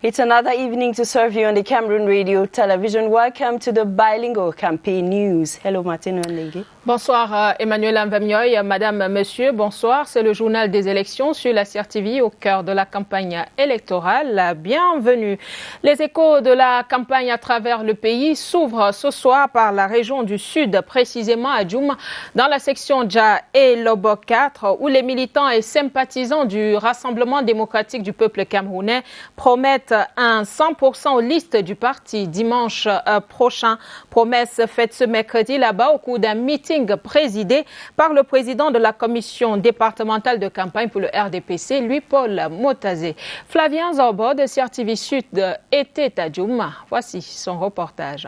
It's another evening to serve you on the Cameroon Radio Television. Welcome to the Bilingual Campaign News. Hello, Martin Ondengue. Bonsoir Emmanuel Amvamioy, Madame, Monsieur, bonsoir. C'est le journal des élections sur la CRTV au cœur de la campagne électorale. Bienvenue. Les échos de la campagne à travers le pays s'ouvrent ce soir par la région du Sud, précisément à Djoum, dans la section Dja et Lobo 4, où les militants et sympathisants du Rassemblement démocratique du peuple camerounais promettent un 100% aux listes du parti dimanche prochain. Promesse faite ce mercredi là-bas au cours d'un meeting présidé par le président de la commission départementale de campagne pour le RDPC, Louis-Paul Motazé. Flavien Zorbo de CRTV Sud était à Djoum. Voici son reportage.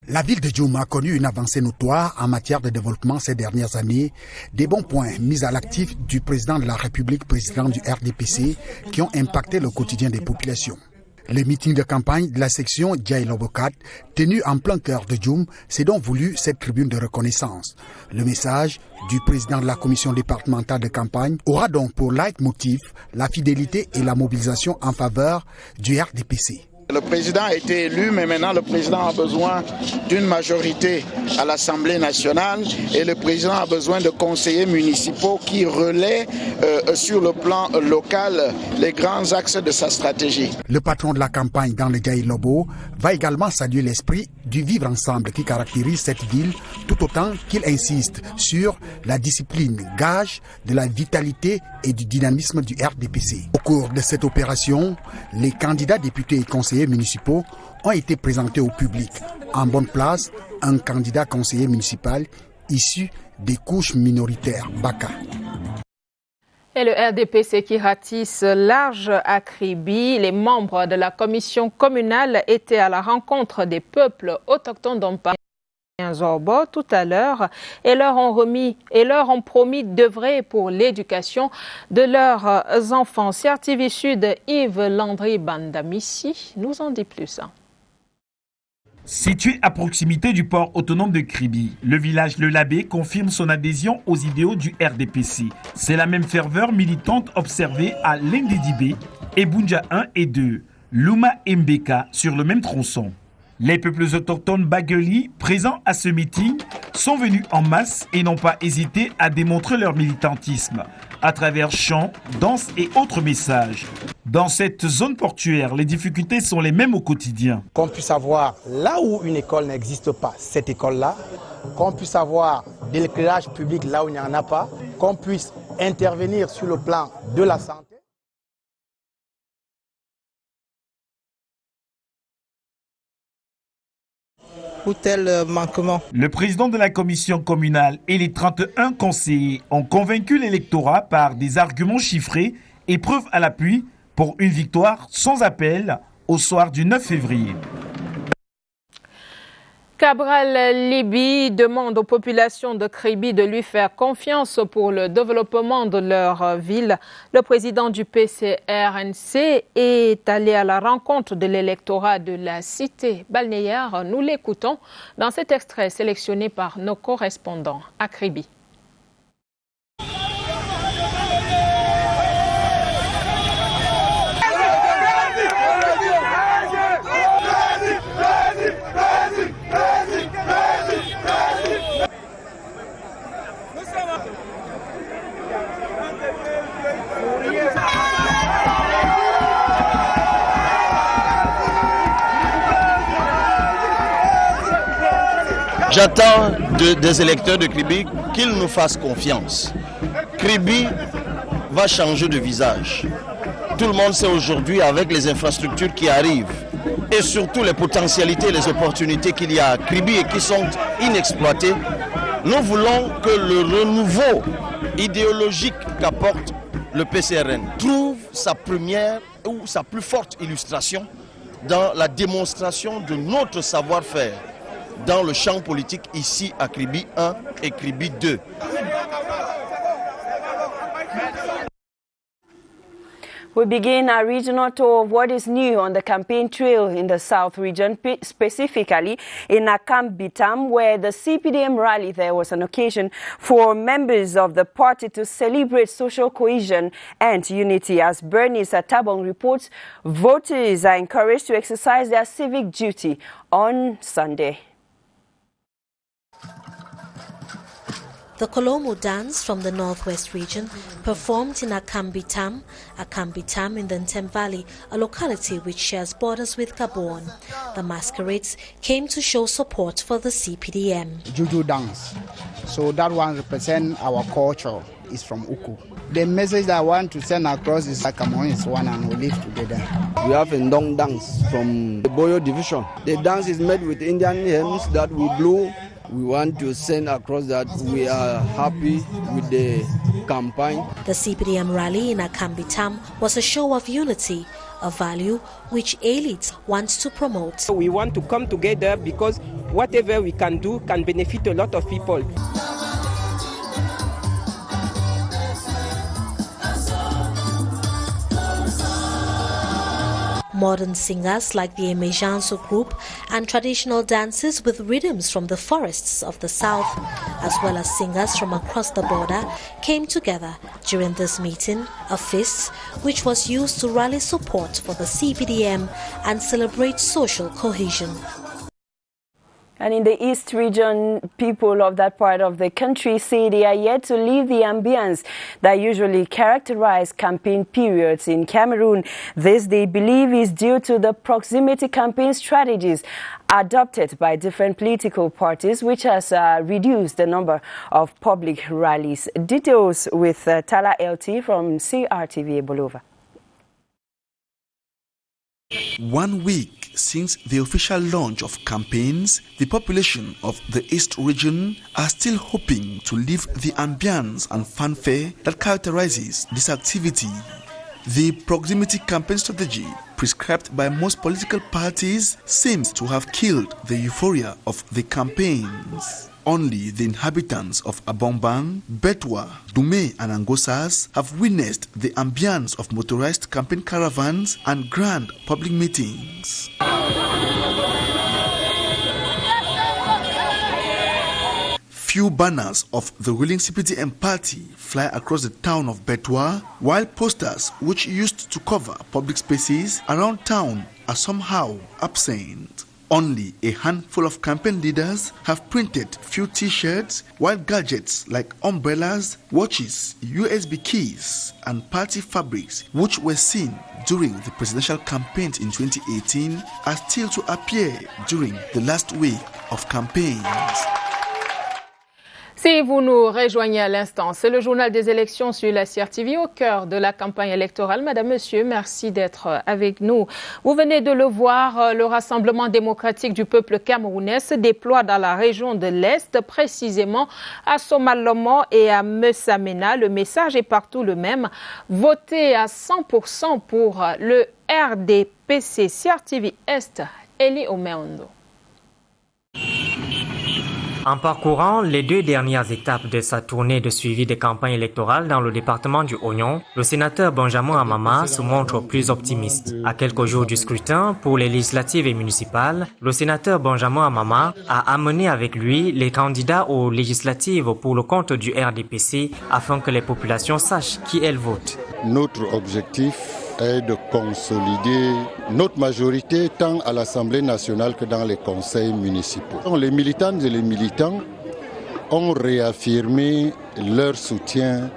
La ville de Djoum a connu une avancée notoire en matière de développement ces dernières années. Des bons points mis à l'actif du président de la République, président du RDPC, qui ont impacté le quotidien des populations. Le meeting de campagne de la section Djaï Lobokat, tenu en plein cœur de Djoum, s'est donc voulu cette tribune de reconnaissance. Le message du président de la commission départementale de campagne aura donc pour leitmotiv la fidélité et la mobilisation en faveur du RDPC. Le président a été élu, mais maintenant le président a besoin d'une majorité à l'Assemblée nationale et le président a besoin de conseillers municipaux qui relaient sur le plan local les grands axes de sa stratégie. Le patron de la campagne dans le Djaï Lobo va également saluer l'esprit du vivre ensemble qui caractérise cette ville, tout autant qu'il insiste sur la discipline, gage de la vitalité et du dynamisme du RDPC. Au cours de cette opération, les candidats députés et conseillers municipaux ont été présentés au public. En bonne place, un candidat conseiller municipal issu des couches minoritaires, Baka. Et le RDPC qui ratisse large à Kribi, les membres de la commission communale étaient à la rencontre des peuples autochtones d'Ompa Zorbo tout à l'heure et leur ont promis d'œuvrer pour l'éducation de leurs enfants. CRTV Sud, Yves Landry Bandamissi nous en dit plus. Situé à proximité du port autonome de Kribi, le village Le Labé confirme son adhésion aux idéaux du RDPC. C'est la même ferveur militante observée à Lendidibé, Ebunja 1 et 2, Luma Mbeka sur le même tronçon. Les peuples autochtones Bagueli, présents à ce meeting, sont venus en masse et n'ont pas hésité à démontrer leur militantisme à travers chants, danses et autres messages. Dans cette zone portuaire, les difficultés sont les mêmes au quotidien. Qu'on puisse avoir là où une école n'existe pas, cette école-là, qu'on puisse avoir de l'éclairage public là où il n'y en a pas, qu'on puisse intervenir sur le plan de la santé. Ou tel manquement. Le président de la commission communale et les 31 conseillers ont convaincu l'électorat par des arguments chiffrés et preuves à l'appui pour une victoire sans appel au soir du 9 février. Cabral Libi demande aux populations de Kribi de lui faire confiance pour le développement de leur ville. Le président du PCRNC est allé à la rencontre de l'électorat de la cité balnéaire. Nous l'écoutons dans cet extrait sélectionné par nos correspondants à Kribi. J'attends des électeurs de Kribi qu'ils nous fassent confiance. Kribi va changer de visage. Tout le monde sait aujourd'hui, avec les infrastructures qui arrivent et surtout les potentialités et les opportunités qu'il y a à Kribi et qui sont inexploitées, nous voulons que le renouveau idéologique qu'apporte le PCRN trouve sa première ou sa plus forte illustration dans la démonstration de notre savoir-faire dans le champ politique ici à Kribi 1 et Kribi 2. We begin our regional tour of what is new on the campaign trail in the South region, specifically in Akambitam, where the CPDM rally there was an occasion for members of the party to celebrate social cohesion and unity. As Bernice Atabong reports, voters are encouraged to exercise their civic duty on Sunday. The Kolomo dance from the Northwest region performed in Akambitam in the Ntem Valley, a locality which shares borders with Gabon. The masquerades came to show support for the CPDM. Juju dance, so that one represents our culture, is from Uku. The message that I want to send across is that Cameroon is one and we live together. We have a Ndong dance from the Boyo division. The dance is made with Indian hymns that we blew. We want to send across that we are happy with the campaign. The CPDM rally in Akambitam was a show of unity, a value which elites want to promote. We want to come together because whatever we can do can benefit a lot of people. Modern singers like the Emejanso group and traditional dances with rhythms from the forests of the south, as well as singers from across the border, came together during this meeting, a feast which was used to rally support for the CPDM and celebrate social cohesion. And in the East region, people of that part of the country say they are yet to leave the ambience that usually characterize campaign periods in Cameroon. This, they believe, is due to the proximity campaign strategies adopted by different political parties, which has reduced the number of public rallies. Details with Tala LT from CRTV Bolova. 1 week since the official launch of campaigns, the population of the East region are still hoping to leave the ambience and fanfare that characterizes this activity. The proximity campaign strategy prescribed by most political parties seems to have killed the euphoria of the campaigns. Only the inhabitants of Abomban, Betwa, Dume and Angosas have witnessed the ambience of motorized campaign caravans and grand public meetings. Few banners of the ruling CPDM party fly across the town of Betwa, while posters which used to cover public spaces around town are somehow absent. Only a handful of campaign leaders have printed few t-shirts, while gadgets like umbrellas, watches, USB keys and party fabrics which were seen during the presidential campaigns in 2018 are still to appear during the last week of campaigns. Si vous nous rejoignez à l'instant, c'est le journal des élections sur la CRTV au cœur de la campagne électorale. Madame, Monsieur, merci d'être avec nous. Vous venez de le voir, le Rassemblement démocratique du peuple camerounais se déploie dans la région de l'Est, précisément à Somalomo et à Messamena. Le message est partout le même. Votez à 100% pour le RDPC. CRTV Est, Eli Omeondo. En parcourant les 2 dernières étapes de sa tournée de suivi des campagnes électorales dans le département du Oignon, le sénateur Benjamin Amama se montre plus optimiste. À quelques jours du scrutin pour les législatives et municipales, le sénateur Benjamin Amama a amené avec lui les candidats aux législatives pour le compte du RDPC afin que les populations sachent qui elles votent. Notre objectif est de consolider notre majorité tant à l'Assemblée nationale que dans les conseils municipaux. Les militantes et les militants ont réaffirmé leur soutien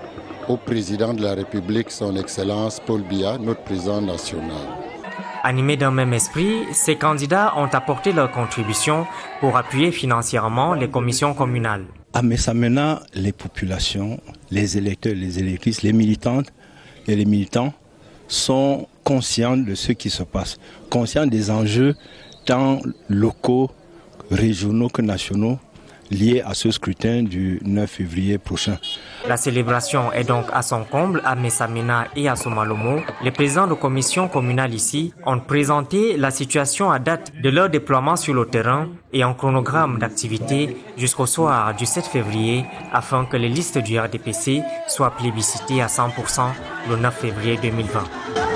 au président de la République, son Excellence Paul Biya, notre président national. Animés d'un même esprit, ces candidats ont apporté leur contribution pour appuyer financièrement les commissions communales. À Messamena, les populations, les électeurs, les électrices, les militantes et les militants sont conscients de ce qui se passe, conscients des enjeux tant locaux, régionaux que nationaux liés à ce scrutin du 9 février prochain. La célébration est donc à son comble à Messamena et à Somalomo. Les présidents de commissions communales ici ont présenté la situation à date de leur déploiement sur le terrain et un chronogramme d'activité jusqu'au soir du 7 février afin que les listes du RDPC soient plébiscitées à 100% le 9 février 2020.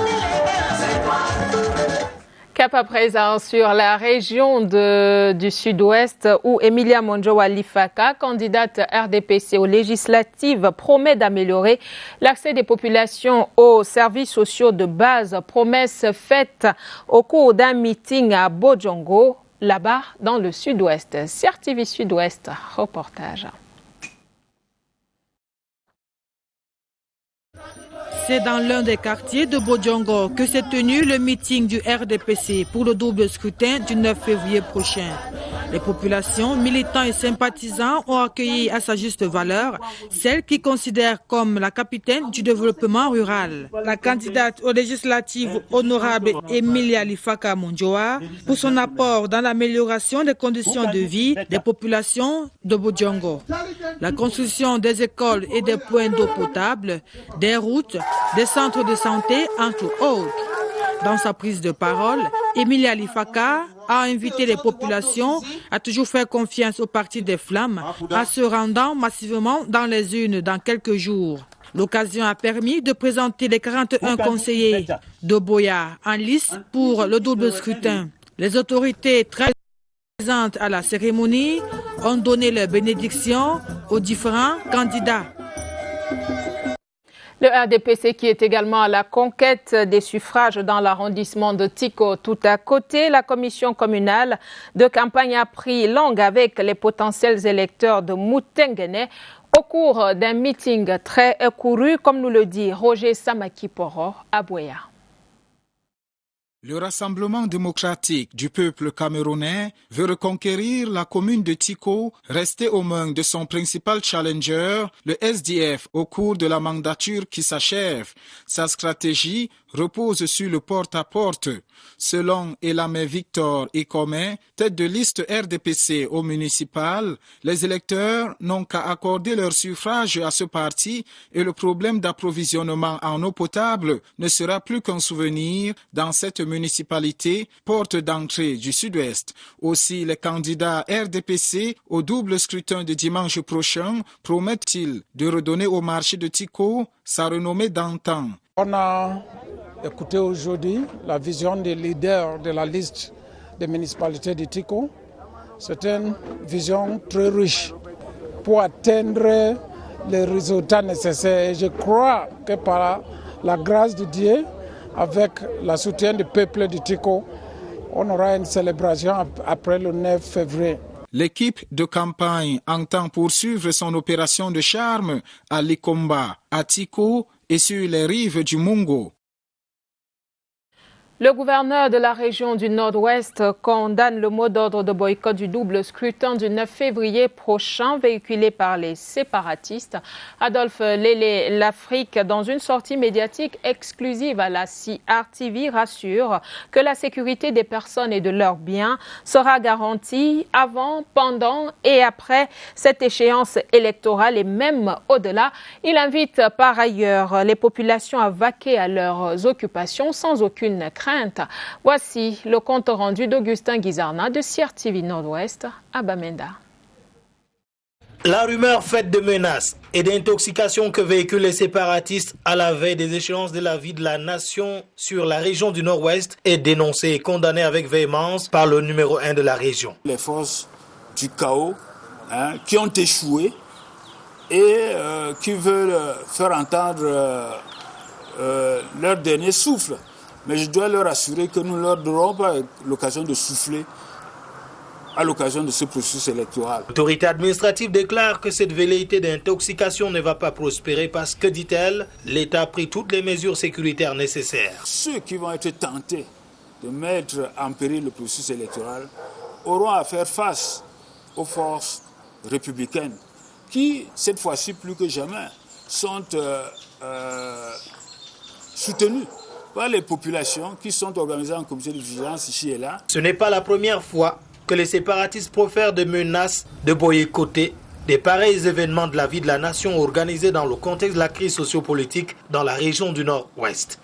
Cap à présent sur la région du Sud-Ouest où Emilia Monjowa Lifaka, candidate RDPC aux législatives, promet d'améliorer l'accès des populations aux services sociaux de base. Promesse faite au cours d'un meeting à Bodjongo, là-bas dans le Sud-Ouest. CRTV Sud-Ouest, reportage. C'est dans l'un des quartiers de Bodjongo que s'est tenu le meeting du RDPC pour le double scrutin du 9 février prochain. Les populations, militants et sympathisants ont accueilli à sa juste valeur celle qui considère comme la capitaine du développement rural. La candidate aux législatives honorable Emilia Lifaka Monjowa pour son apport dans l'amélioration des conditions de vie des populations de Bodjongo. La construction des écoles et des points d'eau potable, des routes, des centres de santé, entre autres. Dans sa prise de parole, Emilia Lifaka a invité les populations à toujours faire confiance au Parti des Flammes en se rendant massivement dans les urnes dans quelques jours. L'occasion a permis de présenter les 41 conseillers de Boya en lice pour le double scrutin. Les autorités très présentes à la cérémonie ont donné leur bénédiction aux différents candidats. Le RDPC qui est également à la conquête des suffrages dans l'arrondissement de Tiko. Tout à côté, la commission communale de campagne a pris langue avec les potentiels électeurs de Moutenguene au cours d'un meeting très couru, comme nous le dit Roger Samakiporo à Boya. Le Rassemblement démocratique du peuple camerounais veut reconquérir la commune de Tiko, restée aux mains de son principal challenger, le SDF, au cours de la mandature qui s'achève. Sa stratégie repose sur le porte-à-porte. Selon Elamé Victor Ikome, tête de liste RDPC au municipal, les électeurs n'ont qu'à accorder leur suffrage à ce parti et le problème d'approvisionnement en eau potable ne sera plus qu'un souvenir dans cette municipalité, porte d'entrée du Sud-Ouest. Aussi, les candidats RDPC au double scrutin de dimanche prochain promettent-ils de redonner au marché de Tiko sa renommée d'antan. On a écouté aujourd'hui la vision des leaders de la liste des municipalités de Tiko. C'est une vision très riche pour atteindre les résultats nécessaires. Et je crois que par la grâce de Dieu, avec le soutien du peuple de Tiko, on aura une célébration après le 9 février. L'équipe de campagne entend poursuivre son opération de charme à Likomba, à Tiko et sur les rives du Mungo. Le gouverneur de la région du Nord-Ouest condamne le mot d'ordre de boycott du double scrutin du 9 février prochain véhiculé par les séparatistes. Adolphe Lélé L'Afrique, dans une sortie médiatique exclusive à la CRTV, rassure que la sécurité des personnes et de leurs biens sera garantie avant, pendant et après cette échéance électorale et même au-delà. Il invite par ailleurs les populations à vaquer à leurs occupations sans aucune crainte. Voici le compte rendu d'Augustin Guizarna de CRTV Nord-Ouest à Bamenda. La rumeur faite de menaces et d'intoxication que véhiculent les séparatistes à la veille des échéances de la vie de la nation sur la région du Nord-Ouest est dénoncée et condamnée avec véhémence par le numéro 1 de la région. Les forces du chaos qui ont échoué et qui veulent faire entendre leur dernier souffle. Mais je dois leur assurer que nous ne leur donnerons pas l'occasion de souffler à l'occasion de ce processus électoral. L'autorité administrative déclare que cette velléité d'intoxication ne va pas prospérer parce que, dit-elle, l'État a pris toutes les mesures sécuritaires nécessaires. Ceux qui vont être tentés de mettre en péril le processus électoral auront à faire face aux forces républicaines qui, cette fois-ci plus que jamais, sont soutenues par les populations qui sont organisées en comité de vigilance ici et là. Ce n'est pas la première fois que les séparatistes profèrent des menaces de boycotter des pareils événements de la vie de la nation organisés dans le contexte de la crise sociopolitique dans la région du Nord-Ouest.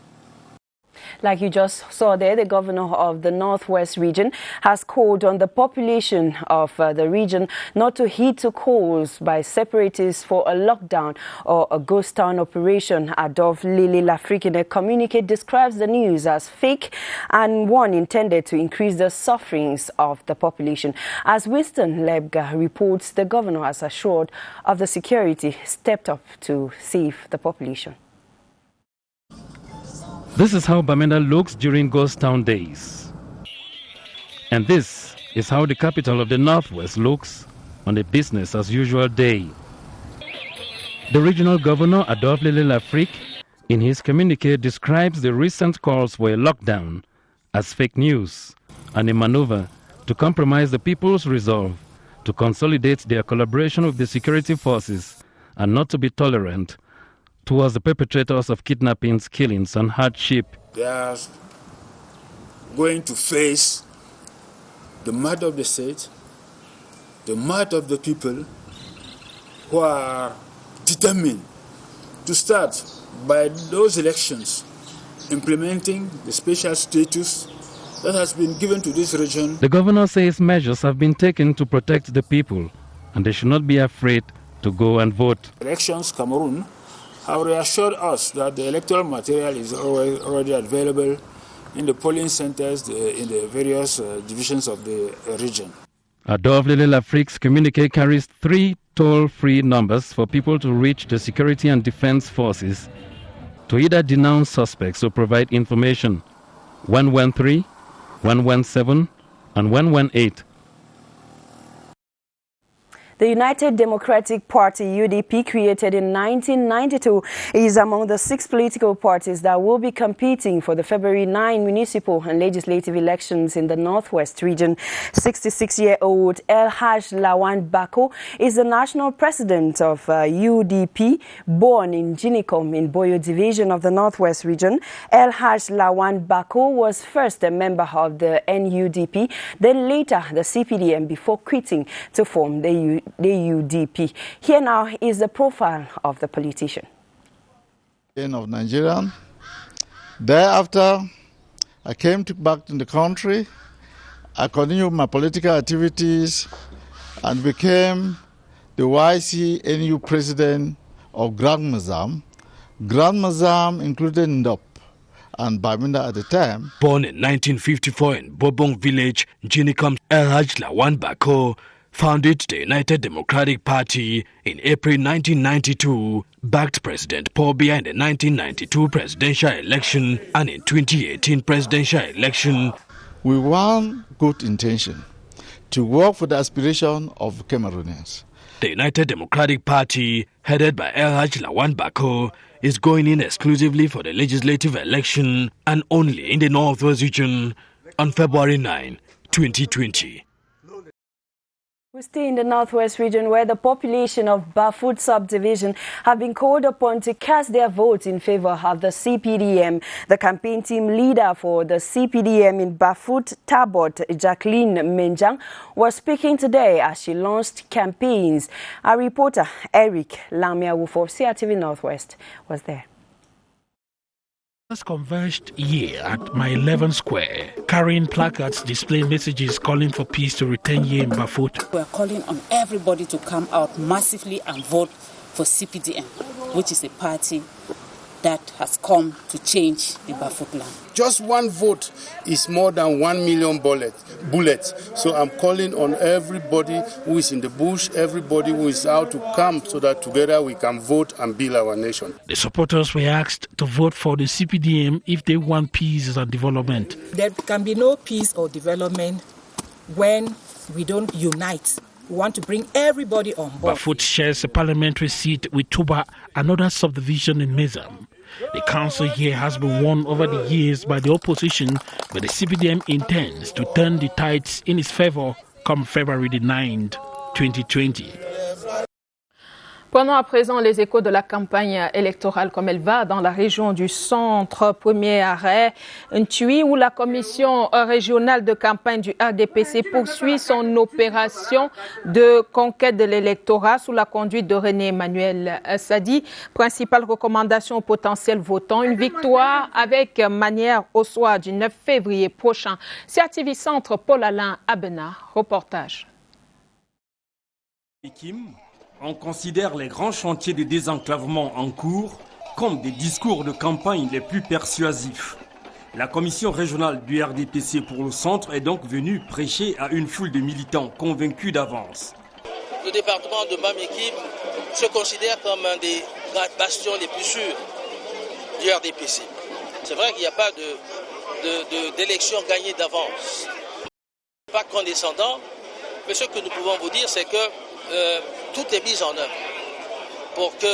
Like you just saw there, the governor of the Northwest region has called on the population of the region not to heed to calls by separatists for a lockdown or a ghost town operation. Adolphe Lele-L'Afrique, in a communique, describes the news as fake and one intended to increase the sufferings of the population. As Winston Lebga reports, the governor has assured of the security stepped up to save the population. This is how Bamenda looks during Ghost Town days. And this is how the capital of the Northwest looks on a business-as-usual day. The regional governor, Adolphe Lele-L'Afrique, in his communique describes the recent calls for a lockdown as fake news and a maneuver to compromise the people's resolve to consolidate their collaboration with the security forces and not to be tolerant towards the perpetrators of kidnappings, killings, and hardship. They are going to face the might of the state, the might of the people who are determined to start by those elections implementing the special status that has been given to this region. The governor says measures have been taken to protect the people and they should not be afraid to go and vote. Elections Cameroon have reassured us that the electoral material is already available in the polling centers in the various divisions of the region. Adolphe Lele-L'Afrique's communique carries 3 toll-free numbers for people to reach the security and defense forces to either denounce suspects or provide information: 113, 117, and 118. The United Democratic Party, UDP, created in 1992, is among the 6 political parties that will be competing for the February 9 municipal and legislative elections in the Northwest region. 66-year-old El Haj Lawan Bako is the national president of UDP, born in Jinikom in Boyo Division of the Northwest region. El Haj Lawan Bako was first a member of the NUDP, then later the CPDM, before quitting to form the UDP. Here now is the profile of the politician. Of Nigeria. Thereafter, I came back to the country. I continued my political activities and became the YCNU president of Grand Mazam. Grand Mazam included Ndop and Bamenda at the time. Born in 1954 in Bobong village, Jinikom, El Haj Lawan Bako founded the United Democratic Party in April 1992, backed President Paul Biya in the 1992 presidential election and in 2018 presidential election. We want good intention to work for the aspiration of Cameroonians. The United Democratic Party, headed by El Haj Lawan Bako, is going in exclusively for the legislative election and only in the Northwest region on February 9, 2020. We stay in the Northwest region, where the population of Bafut subdivision have been called upon to cast their votes in favor of the CPDM. The campaign team leader for the CPDM in Bafut, Tabot, Jacqueline Menjang, was speaking today as she launched campaigns. Our reporter, Eric Lamia-Wuf of CRTV Northwest, was there. Converged here at My 11 Square, carrying placards displaying messages calling for peace to return here in Bafut. We are calling on everybody to come out massively and vote for CPDM, which is a party that has come to change the Bafut land. Just one vote is more than 1 million bullets. So I'm calling on everybody who is in the bush, everybody who is out to come so that together we can vote and build our nation. The supporters were asked to vote for the CPDM if they want peace and development. There can be no peace or development when we don't unite. We want to bring everybody on board. Bafut shares a parliamentary seat with Tuba, another subdivision in Mezam. The council here has been won over the years by the opposition, but the CPDM intends to turn the tides in its favor come February the 9th, 2020. Prenons à présent les échos de la campagne électorale comme elle va dans la région du centre. Premier arrêt, Ntui, où la commission régionale de campagne du RDPC poursuit son opération de conquête de l'électorat sous la conduite de René Emmanuel Sadi. Principale recommandation aux potentiels votants, une victoire avec manière au soir du 9 février prochain. CRTV Centre, Paul-Alain Abena, reportage. On considère les grands chantiers de désenclavement en cours comme des discours de campagne les plus persuasifs. La commission régionale du RDPC pour le centre est donc venue prêcher à une foule de militants convaincus d'avance. Le département de Mbamekime se considère comme un des bastions les plus sûrs du RDPC. C'est vrai qu'il n'y a pas d'élection gagnée d'avance. Pas condescendant, mais ce que nous pouvons vous dire, c'est que tout est mis en œuvre pour que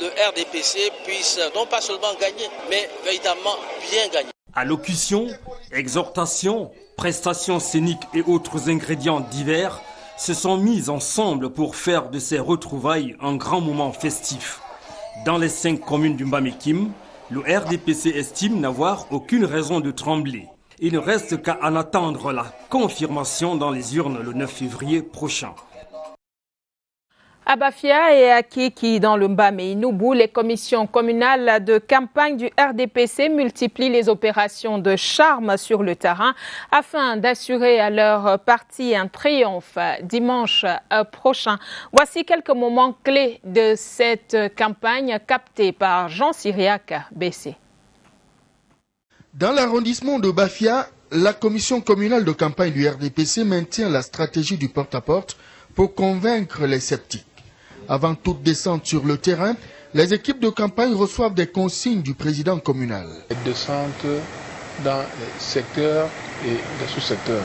le RDPC puisse non pas seulement gagner, mais véritablement bien gagner. Allocution, exhortation, prestations scéniques et autres ingrédients divers se sont mis ensemble pour faire de ces retrouvailles un grand moment festif. Dans les 5 communes du Mbamekime, le RDPC estime n'avoir aucune raison de trembler. Il ne reste qu'à en attendre la confirmation dans les urnes le 9 février prochain. À Bafia et à Kiki dans le Mbamé-Inoubou, les commissions communales de campagne du RDPC multiplient les opérations de charme sur le terrain afin d'assurer à leur parti un triomphe dimanche prochain. Voici quelques moments clés de cette campagne captée par Jean Syriac BC. Dans l'arrondissement de Bafia, la commission communale de campagne du RDPC maintient la stratégie du porte-à-porte pour convaincre les sceptiques. Avant toute descente sur le terrain, les équipes de campagne reçoivent des consignes du président communal. Descente dans les secteurs et les sous-secteurs,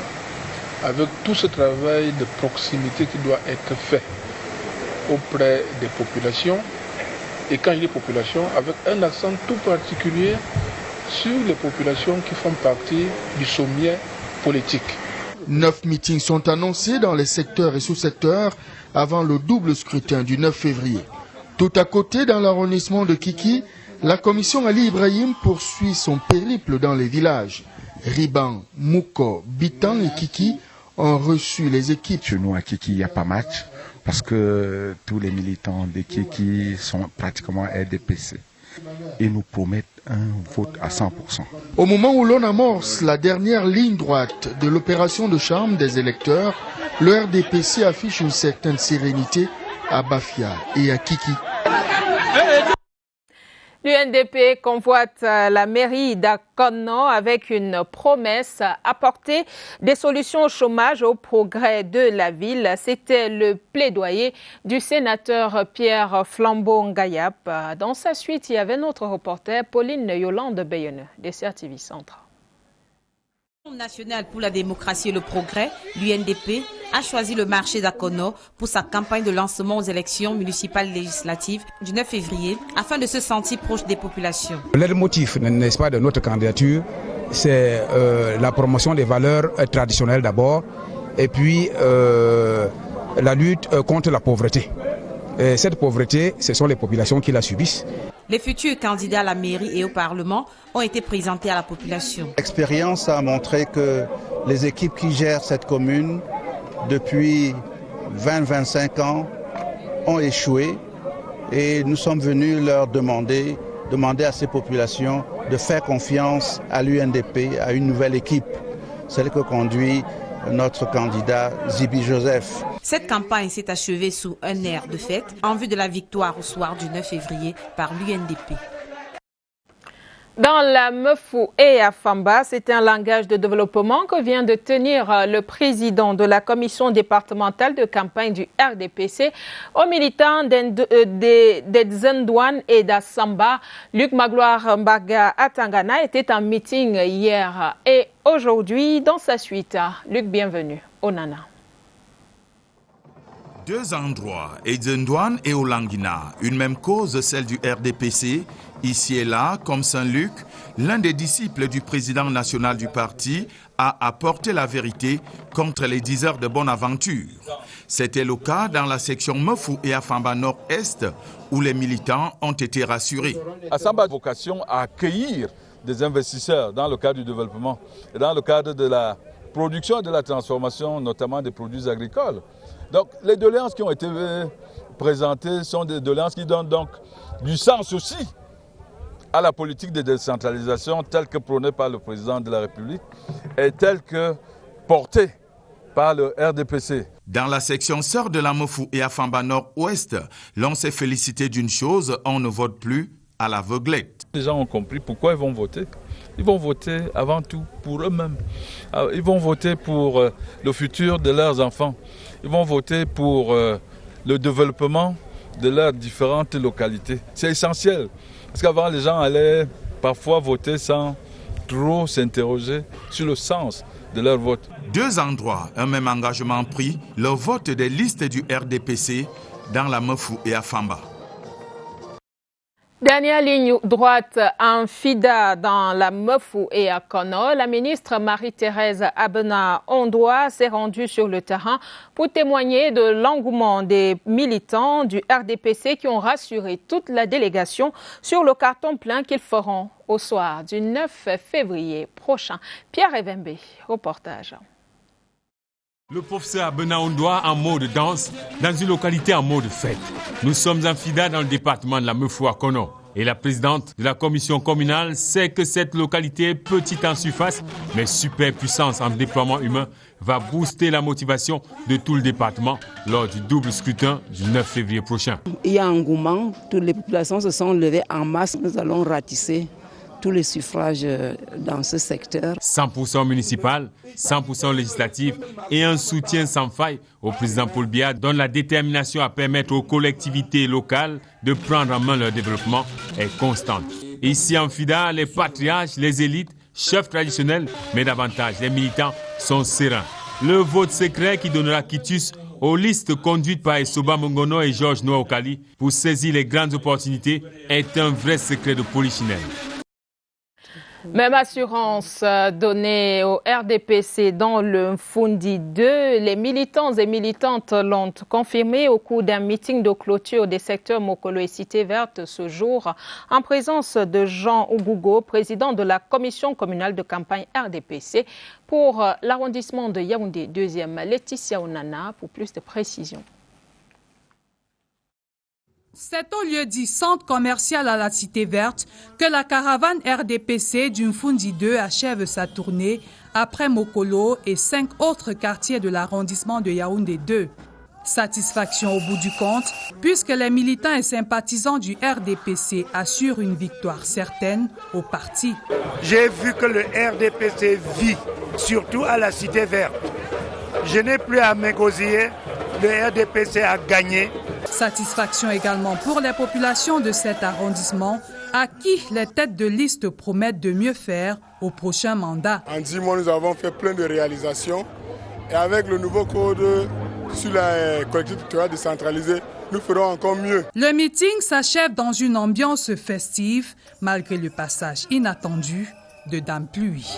avec tout ce travail de proximité qui doit être fait auprès des populations, et quand je dis population, avec un accent tout particulier sur les populations qui font partie du sommier politique. 9 meetings sont annoncés dans les secteurs et sous-secteurs avant le double scrutin du 9 février. Tout à côté, dans l'arrondissement de Kiki, la commission Ali Ibrahim poursuit son périple dans les villages. Riban, Mouko, Bitan et Kiki ont reçu les équipes. Chez nous à Kiki, il n'y a pas match parce que tous les militants de Kiki sont pratiquement RDPC. Ils nous promettent un vote à 100%. Au moment où l'on amorce la dernière ligne droite de l'opération de charme des électeurs, le RDPC affiche une certaine sérénité à Bafia et à Kiki. L'UNDP convoite la mairie d'Akono avec une promesse: apporter des solutions au chômage, au progrès de la ville. C'était le plaidoyer du sénateur Pierre Flambeau-Ngayap. Dans sa suite, il y avait notre reporter Pauline Yolande Bayonne des CRTV Centre. National pour la démocratie et le progrès, l'UNDP a choisi le marché d'Akono pour sa campagne de lancement aux élections municipales législatives du 9 février afin de se sentir proche des populations. Le motif, n'est-ce pas, de notre candidature, c'est la promotion des valeurs traditionnelles d'abord et puis la lutte contre la pauvreté. Et cette pauvreté, ce sont les populations qui la subissent. Les futurs candidats à la mairie et au Parlement ont été présentés à la population. L'expérience a montré que les équipes qui gèrent cette commune depuis 20-25 ans ont échoué et nous sommes venus leur demander à ces populations de faire confiance à l'UNDP, à une nouvelle équipe, celle que conduit notre candidat Zibi Joseph. Cette campagne s'est achevée sous un air de fête en vue de la victoire au soir du 9 février par l'UNDP. Dans la Mefou et à Famba, c'est un langage de développement que vient de tenir le président de la commission départementale de campagne du RDPC aux militants d'Edzendouane et d'Assamba. Luc Magloire Mbaga Atangana était en meeting hier et aujourd'hui dans sa suite. Luc, bienvenue au Nana. Deux endroits, Edzendouane et Olanguina, une même cause, celle du RDPC. Ici et là, comme Saint-Luc, l'un des disciples du président national du parti a apporté la vérité contre les diseurs de bonne aventure. C'était le cas dans la section Mefou et Afamba Nord-Est, où les militants ont été rassurés. Afamba a vocation à accueillir des investisseurs dans le cadre du développement et dans le cadre de la production et de la transformation, notamment des produits agricoles. Donc les doléances qui ont été présentées sont des doléances qui donnent donc du sens aussi à la politique de décentralisation telle que prônée par le président de la République et telle que portée par le RDPC. Dans la section sœur de la Mefou et Afamba Nord-Ouest, l'on s'est félicité d'une chose, on ne vote plus à l'aveuglette. Les gens ont compris pourquoi ils vont voter. Ils vont voter avant tout pour eux-mêmes. Ils vont voter pour le futur de leurs enfants. Ils vont voter pour le développement de leurs différentes localités. C'est essentiel. Parce qu'avant, les gens allaient parfois voter sans trop s'interroger sur le sens de leur vote. Deux endroits, un même engagement pris, le vote des listes du RDPC dans la Mefou et Afamba. Dernière ligne droite en FIDA dans la Mefou et à Kono, la ministre Marie-Thérèse Abena-Ondoa s'est rendue sur le terrain pour témoigner de l'engouement des militants du RDPC qui ont rassuré toute la délégation sur le carton plein qu'ils feront au soir du 9 février prochain. Pierre Evembe, reportage. Le professeur Abena-Ondoa en mode danse dans une localité en mode fête. Nous sommes en FIDA dans le département de la Mefou à Kono. Et la présidente de la commission communale sait que cette localité, petite en surface, mais super puissance en déploiement humain, va booster la motivation de tout le département lors du double scrutin du 9 février prochain. Il y a un engouement, toutes les populations se sont levées en masse. Nous allons ratisser tous les suffrages dans ce secteur. 100% municipal, 100% législatif et un soutien sans faille au président Paul Biya donne la détermination à permettre aux collectivités locales de prendre en main leur développement est constante. Ici en FIDA, les patriarches, les élites, chefs traditionnels, mais davantage les militants sont sereins. Le vote secret qui donnera quitus aux listes conduites par Essoba Mongono et Georges Noa-Okali pour saisir les grandes opportunités est un vrai secret de polichinelle. Même assurance donnée au RDPC dans le Mfundi 2. Les militants et militantes l'ont confirmé au cours d'un meeting de clôture des secteurs Mokolo et Cité Verte ce jour, en présence de Jean Ougougo, président de la commission communale de campagne RDPC pour l'arrondissement de Yaoundé 2e. Laetitia Onana pour plus de précisions. C'est au lieu dit centre commercial à la Cité Verte que la caravane RDPC du Mfundi 2 achève sa tournée après Mokolo et 5 autres quartiers de l'arrondissement de Yaoundé 2. Satisfaction au bout du compte, puisque les militants et sympathisants du RDPC assurent une victoire certaine au parti. J'ai vu que le RDPC vit, surtout à la Cité Verte. Je n'ai plus à m'égosiller, le RDPC a gagné. Satisfaction également pour les populations de cet arrondissement à qui les têtes de liste promettent de mieux faire au prochain mandat. En 10 mois, nous avons fait plein de réalisations et avec le nouveau code sur la collectivité territoriale décentralisée, nous ferons encore mieux. Le meeting s'achève dans une ambiance festive malgré le passage inattendu de Dame Pluie.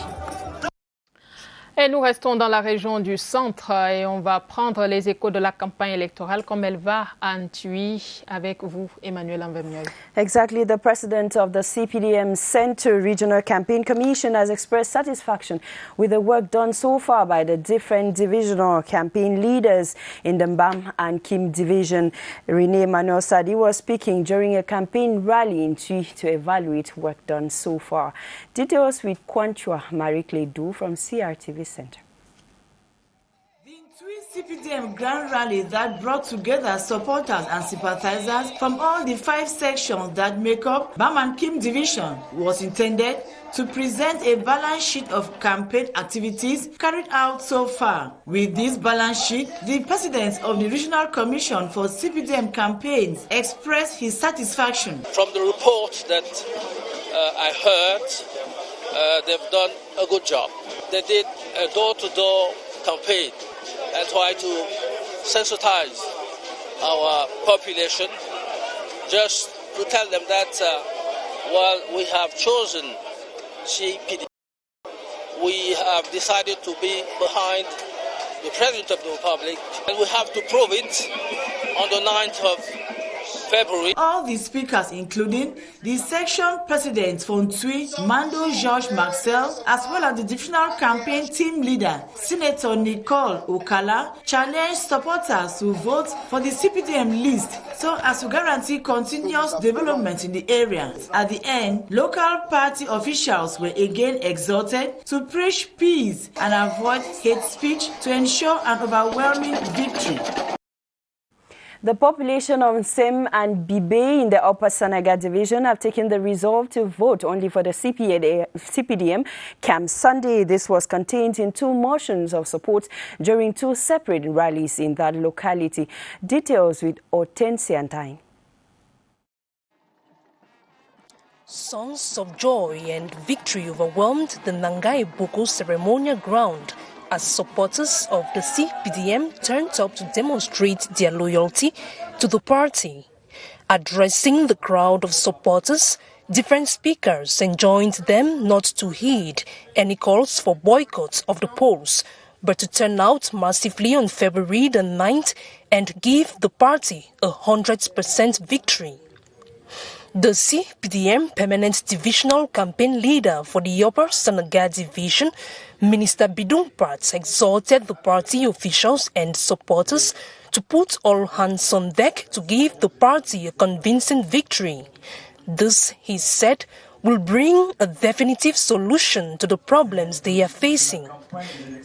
Et nous restons dans la région du centre et on va prendre les échos de la campagne électorale comme elle va à Antui avec vous, Emmanuel Mvemioy. Exactly. The president of the CPDM Center Regional Campaign Commission has expressed satisfaction with the work done so far by the different divisional campaign leaders in the Mbam and Kim division. Rene Manuel Sadi was speaking during a campaign rally in Tui to evaluate work done so far. Details with Kwanchua Marie-Clay Du from CRTV Center. The CPDM Grand Rally that brought together supporters and sympathizers from all the 5 sections that make up Mbam and Kim division was intended to present a balance sheet of campaign activities carried out so far. With this balance sheet, the president of the Regional Commission for CPDM campaigns expressed his satisfaction. From the report that I heard, they've done a good job. They did a door-to-door campaign and try to sensitize our population, just to tell them that while we have chosen CPDM, we have decided to be behind the President of the Republic, and we have to prove it on the 9th of February. All the speakers, including the section president Fontui, Mando Georges Marcel, as well as the divisional campaign team leader, Senator Nicole Okala, challenged supporters to vote for the CPDM list so as to guarantee continuous development in the area. At the end, local party officials were again exhorted to preach peace and avoid hate speech to ensure an overwhelming victory. The population of Nsem and Bibe in the Upper Sanaga division have taken the resolve to vote only for the CPDM Camp Sunday. This was contained in 2 motions of support during 2 separate rallies in that locality. Details with Hortensia Antine. Songs of joy and victory overwhelmed the Nangai Boko ceremonial ground as supporters of the CPDM turned up to demonstrate their loyalty to the party. Addressing the crowd of supporters, different speakers enjoined them not to heed any calls for boycott of the polls, but to turn out massively on February the 9th and give the party 100% victory. The CPDM Permanent Divisional Campaign Leader for the Upper Sanaga Division, Minister Bidung Pat, exhorted the party officials and supporters to put all hands on deck to give the party a convincing victory. This, he said, will bring a definitive solution to the problems they are facing.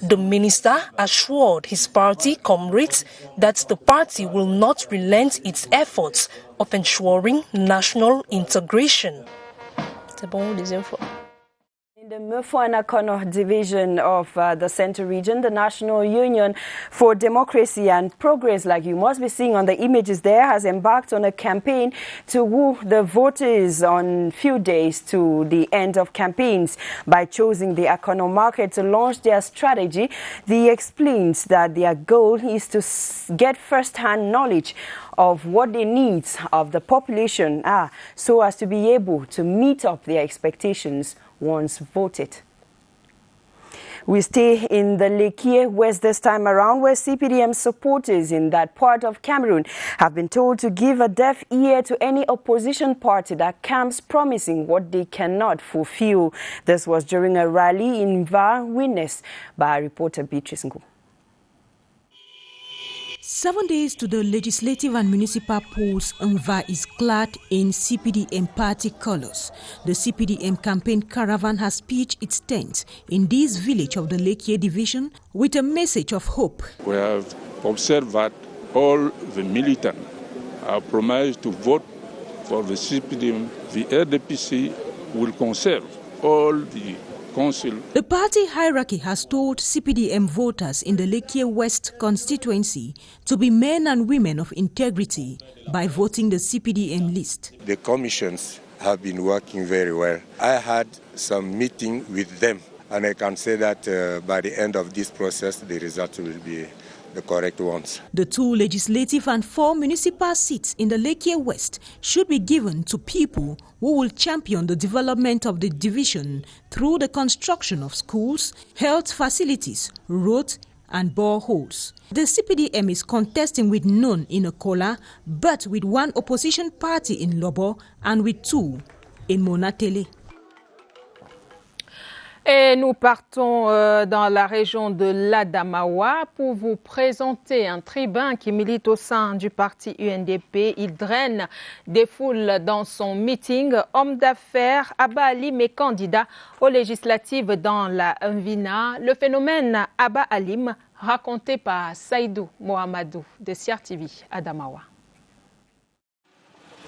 The minister assured his party comrades that the party will not relent its efforts of ensuring national integration. In the Mufwanakono division of the Central Region, the National Union for Democracy and Progress, like you must be seeing on the images there, has embarked on a campaign to woo the voters on few days to the end of campaigns. By choosing the Akono market to launch their strategy, they explains that their goal is to get first-hand knowledge of what the needs of the population are so as to be able to meet up their expectations once voted. We stay in the Lekie West this time around, where CPDM supporters in that part of Cameroon have been told to give a deaf ear to any opposition party that comes promising what they cannot fulfill. This was during a rally in Var, witnessed by reporter Beatrice Ngo. 7 days to the legislative and municipal polls, Nva is clad in CPDM party colors. The CPDM campaign caravan has pitched its tent in this village of the Lekie division with a message of hope. We have observed that all the militants are promised to vote for the CPDM. The RDPC will conserve all the council. The party hierarchy has told CPDM voters in the Lekie West constituency to be men and women of integrity by voting the CPDM list. The commissions have been working very well. I had some meeting with them, and I can say that by the end of this process, the results will be the correct ones. The 2 legislative and 4 municipal seats in the Lekie West should be given to people who will champion the development of the division through the construction of schools, health facilities, roads, and boreholes. The CPDM is contesting with none in Okola, but with 1 opposition party in Lobo and with 2 in Monatele. Et nous partons dans la région de l'Adamawa pour vous présenter un tribun qui milite au sein du parti UNDP. Il draine des foules dans son meeting. Homme d'affaires, Abba Alim est candidat aux législatives dans la Mvina. Le phénomène Abba Alim, raconté par Saïdou Mohamedou de CRTV Adamawa.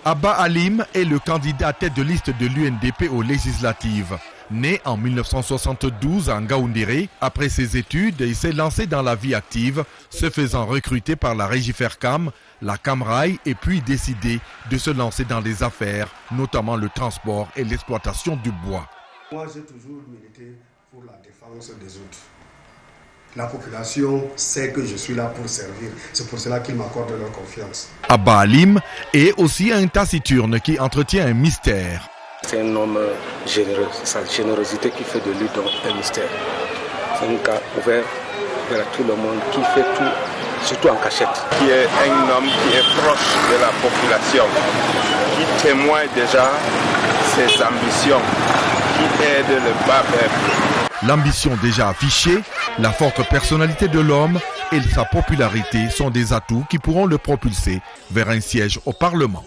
Abba Alim est le candidat tête de liste de l'UNDP aux législatives. Né en 1972 à Ngaoundéré, après ses études, il s'est lancé dans la vie active, se faisant recruter par la Régie Fercam, la Camrail, et puis décidé de se lancer dans les affaires, notamment le transport et l'exploitation du bois. Moi, j'ai toujours milité pour la défense des autres. La population sait que je suis là pour servir. C'est pour cela qu'ils m'accordent leur confiance. Abba Alim est aussi un taciturne qui entretient un mystère. C'est un homme généreux. C'est sa générosité qui fait de lui donc un mystère. C'est un cas ouvert vers tout le monde qui fait tout, surtout en cachette. Qui est un homme qui est proche de la population, qui témoigne déjà ses ambitions, qui aide le bas peuple. L'ambition déjà affichée, la forte personnalité de l'homme et sa popularité sont des atouts qui pourront le propulser vers un siège au Parlement.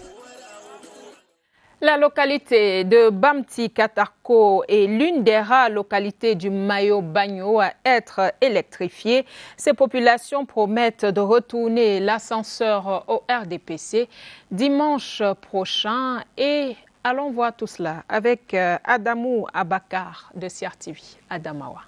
La localité de Bamti-Katarko est l'une des rares localités du Mayo-Bagno à être électrifiée. Ces populations promettent de retourner l'ascenseur au RDPC dimanche prochain. Et allons voir tout cela avec Adamou Abakar de CRTV, Adamawa.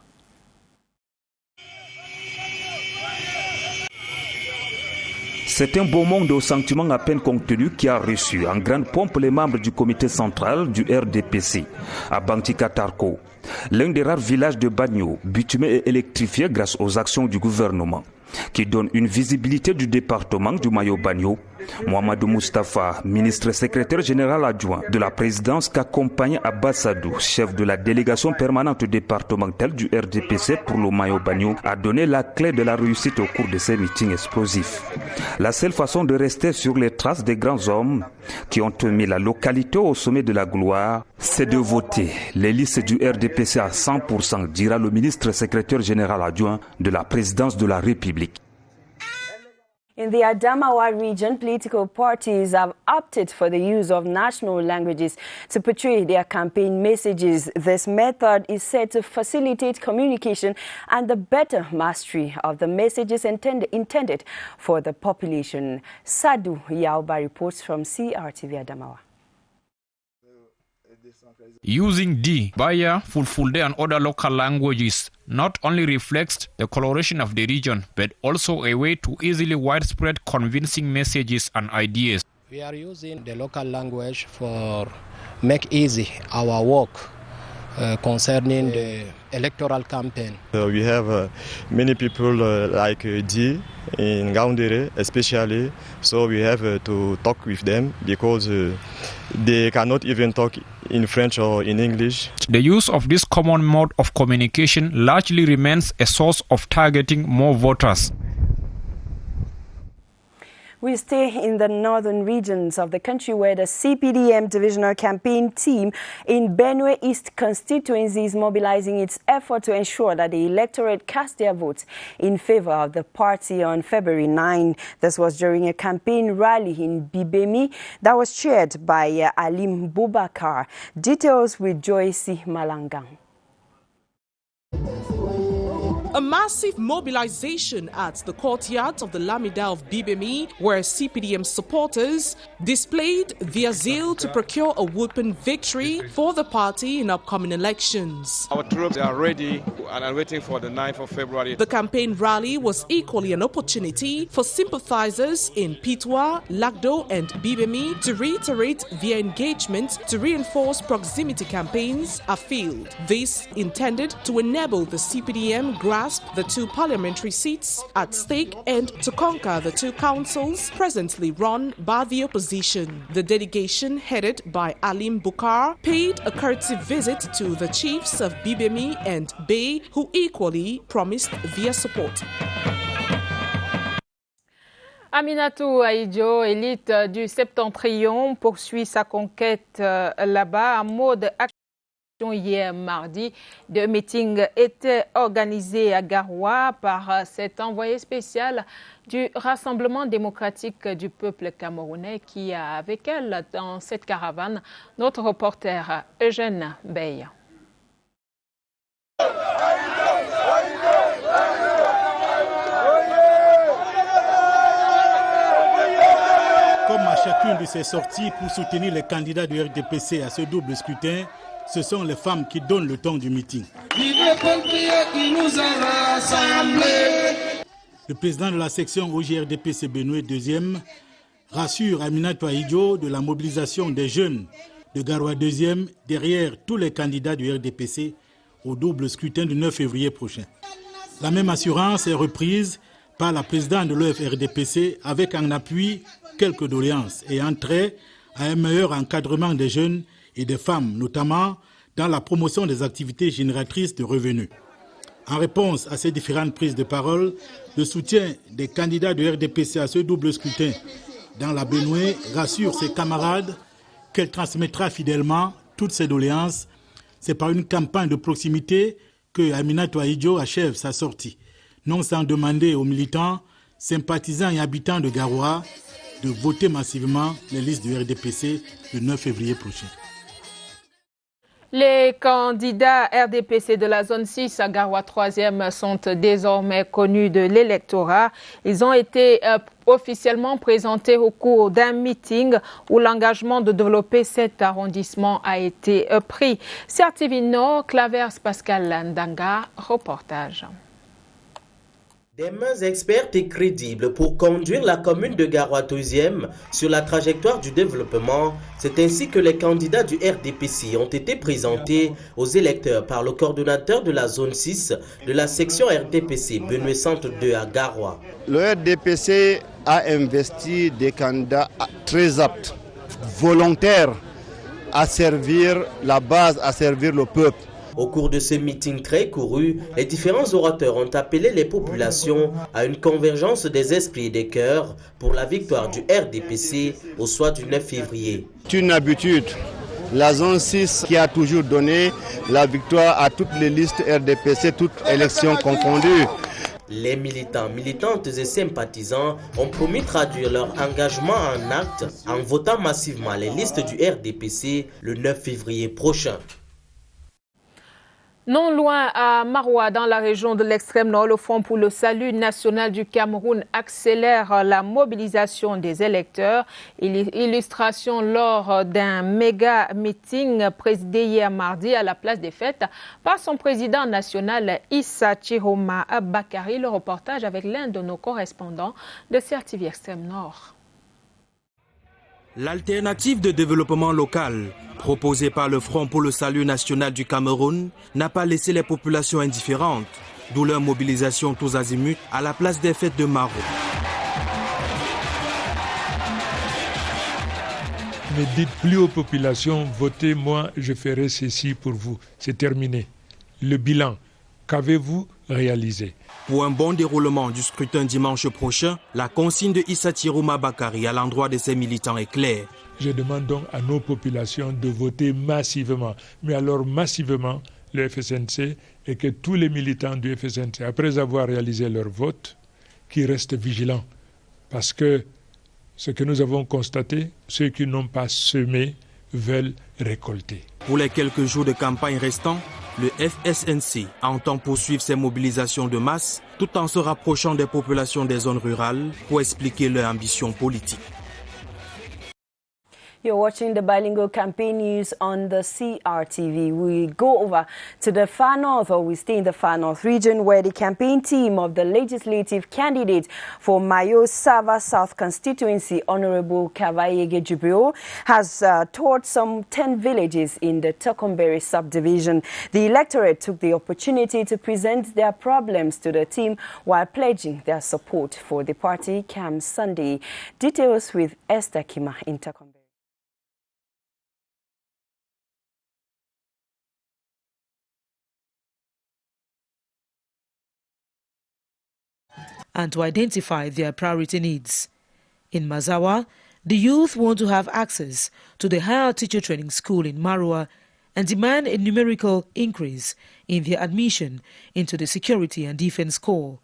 C'est un beau monde au sentiment à peine contenu qui a reçu en grande pompe les membres du comité central du RDPC à Bamti-Katarko, l'un des rares villages de Bagno, bitumé et électrifié grâce aux actions du gouvernement, qui donne une visibilité du département du Mayo-Bagno. Mohamedou Moustapha, ministre secrétaire général adjoint de la présidence, qu'accompagne Abbassadou, chef de la délégation permanente départementale du RDPC pour le Mayo-Bagno, a donné la clé de la réussite au cours de ces meetings explosifs. La seule façon de rester sur les traces des grands hommes qui ont mis la localité au sommet de la gloire, c'est de voter les listes du RDPC à 100%, dira le ministre secrétaire général adjoint de la présidence de la République. In the Adamawa region, political parties have opted for the use of national languages to portray their campaign messages. This method is said to facilitate communication and the better mastery of the messages intended for the population. Sadu Yauba reports from CRTV Adamawa. Using D, Baya, Fulfulde and other local languages not only reflects the coloration of the region, but also a way to easily widespread convincing messages and ideas. We are using the local language for make easy our work concerning the electoral campaign. We have many people like D in Gaoundéré especially, so we have to talk with them because they cannot even talk in French or in English. The use of this common mode of communication largely remains a source of targeting more voters. We stay in the northern regions of the country where the CPDM divisional campaign team in Benue East constituency is mobilizing its effort to ensure that the electorate cast their votes in favor of the party on February 9. This was during a campaign rally in Bibemi that was chaired by Alim Bubakar. Details with Joyce Malangang. A massive mobilization at the courtyard of the Lamida of Bibemi, where CPDM supporters displayed their zeal to procure a whooping victory for the party in upcoming elections. Our troops are ready and are waiting for the 9th of February. The campaign rally was equally an opportunity for sympathizers in Pitwa, Lagdo and Bibemi to reiterate their engagement to reinforce proximity campaigns afield. This intended to enable the CPDM grasp the 2 parliamentary seats at stake and to conquer the 2 councils presently run by the opposition. The delegation, headed by Alim Bukar, paid a courtesy visit to the chiefs of Bibemi and Bay, who equally promised their support. Aminatou Aïdjo, élite du Septentrion, poursuit sa conquête là-bas en mode action. Hier mardi, 2 meetings étaient organisés à Garoua par cet envoyé spécial du Rassemblement démocratique du peuple camerounais qui a avec elle dans cette caravane notre reporter Eugène Bey. Comme à chacune de ces sorties pour soutenir les candidats du RDPC à ce double scrutin, ce sont les femmes qui donnent le ton du meeting. Le président de la section OGRDPC Benue 2e rassure Aminatou Aïdjo de la mobilisation des jeunes de Garoua 2e derrière tous les candidats du RDPC au double scrutin du 9 février prochain. La même assurance est reprise par la présidente de l'OFRDPC avec en appui quelques doléances et un trait à un meilleur encadrement des jeunes et des femmes, notamment dans la promotion des activités génératrices de revenus. En réponse à ces différentes prises de parole, le soutien des candidats de RDPC à ce double scrutin dans la Benoué rassure ses camarades qu'elle transmettra fidèlement toutes ses doléances. C'est par une campagne de proximité que Aminata Ahidjo achève sa sortie, non sans demander aux militants, sympathisants et habitants de Garoua de voter massivement les listes du RDPC le 9 février prochain. Les candidats RDPC de la zone 6 à Garoua 3e sont désormais connus de l'électorat. Ils ont été officiellement présentés au cours d'un meeting où l'engagement de développer cet arrondissement a été pris. CRTV Nord, Clavers Pascal Landanga, reportage. Des mains expertes et crédibles pour conduire la commune de Garoua 2e sur la trajectoire du développement. C'est ainsi que les candidats du RDPC ont été présentés aux électeurs par le coordonnateur de la zone 6 de la section RDPC Benoué Centre 2 à Garoua. Le RDPC a investi des candidats très aptes, volontaires à servir la base, à servir le peuple. Au cours de ce meeting très couru, les différents orateurs ont appelé les populations à une convergence des esprits et des cœurs pour la victoire du RDPC au soir du 9 février. C'est une habitude. La zone 6 qui a toujours donné la victoire à toutes les listes RDPC, toutes élections confondues. Les militants, militantes et sympathisants ont promis traduire leur engagement en actes en votant massivement les listes du RDPC le 9 février prochain. Non loin à Maroua, dans la région de l'extrême nord, le Front pour le salut national du Cameroun accélère la mobilisation des électeurs. Illustration lors d'un méga meeting présidé hier mardi à la place des Fêtes par son président national Issa Chiroma Bakari. Le reportage avec l'un de nos correspondants de CRTV Extrême Nord. L'alternative de développement local, proposée par le Front pour le salut national du Cameroun, n'a pas laissé les populations indifférentes, d'où leur mobilisation tous azimuts à la place des Fêtes de Maroua. Ne dites plus aux populations, votez moi, je ferai ceci pour vous. C'est terminé. Le bilan, qu'avez-vous réalisé? Pour un bon déroulement du scrutin dimanche prochain, la consigne de Issa Chiroma Bakari à l'endroit de ses militants est claire. Je demande donc à nos populations de voter massivement. Mais alors massivement, le FSNC, et que tous les militants du FSNC, après avoir réalisé leur vote, qui restent vigilants. Parce que ce que nous avons constaté, ceux qui n'ont pas semé veulent récolter. Pour les quelques jours de campagne restants, le FSNC entend poursuivre ses mobilisations de masse tout en se rapprochant des populations des zones rurales pour expliquer leur ambition politique. You're watching the bilingual campaign news on the CRTV. We go over to the far north, or we stay in the far north region, where the campaign team of the legislative candidate for Mayo Sava South constituency, Honorable Kavayege Jibril, has toured some 10 villages in the Tokomberi subdivision. The electorate took the opportunity to present their problems to the team while pledging their support for the party come Sunday. Details with Esther Kima in Tokomberi. And to identify their priority needs. In Mazawa, the youth want to have access to the higher teacher training school in Marua and demand a numerical increase in their admission into the Security and Defense Corps.